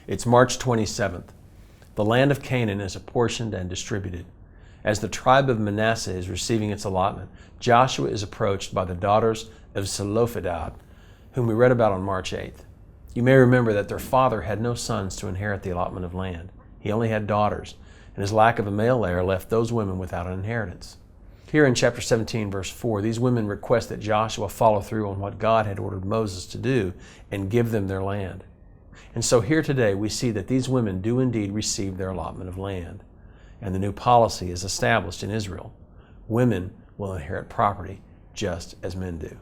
It's March 27th. The land of Canaan is apportioned and distributed. As the tribe of Manasseh is receiving its allotment, Joshua is approached by the daughters of Zelophehad, whom we read about on March 8th. You may remember that their father had no sons to inherit the allotment of land. He only had daughters, and his lack of a male heir left those women without an inheritance. Here in chapter 17, verse 4, these women request that Joshua follow through on what God had ordered Moses to do and give them their land. And so here today we see that these women do indeed receive their allotment of land. And the new policy is established in Israel. Women will inherit property just as men do.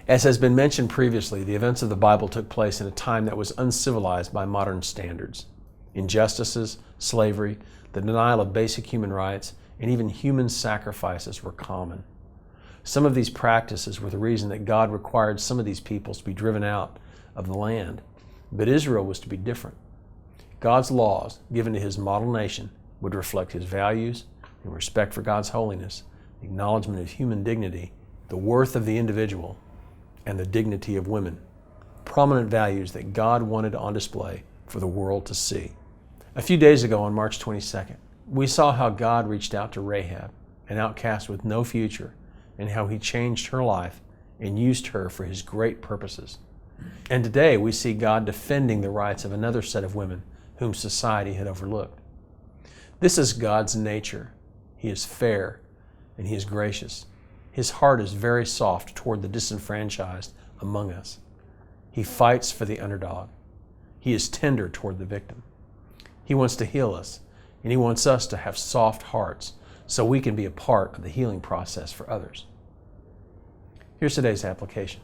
As has been mentioned previously, the events of the Bible took place in a time that was uncivilized by modern standards. Injustices, slavery, the denial of basic human rights, and even human sacrifices were common. Some of these practices were the reason that God required some of these peoples to be driven out of the land. But Israel was to be different. God's laws, given to His model nation, would reflect His values and respect for God's holiness, the acknowledgement of human dignity, the worth of the individual, and the dignity of women. Prominent values that God wanted on display for the world to see. A few days ago on March 22nd, we saw how God reached out to Rahab, an outcast with no future, and how He changed her life and used her for His great purposes. And today we see God defending the rights of another set of women whom society had overlooked. This is God's nature. He is fair and He is gracious. His heart is very soft toward the disenfranchised among us. He fights for the underdog. He is tender toward the victim. He wants to heal us, and He wants us to have soft hearts so we can be a part of the healing process for others. Here's today's application.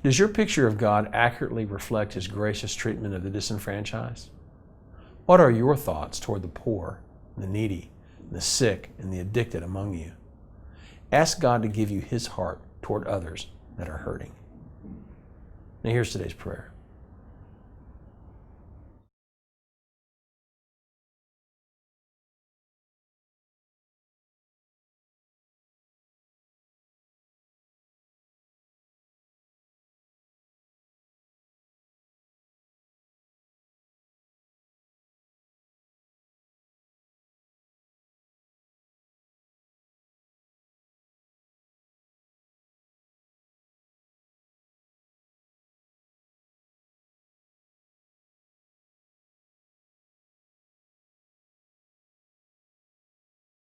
Does your picture of God accurately reflect His gracious treatment of the disenfranchised? What are your thoughts toward the poor, the needy, the sick, and the addicted among you? Ask God to give you His heart toward others that are hurting. Now here's today's prayer.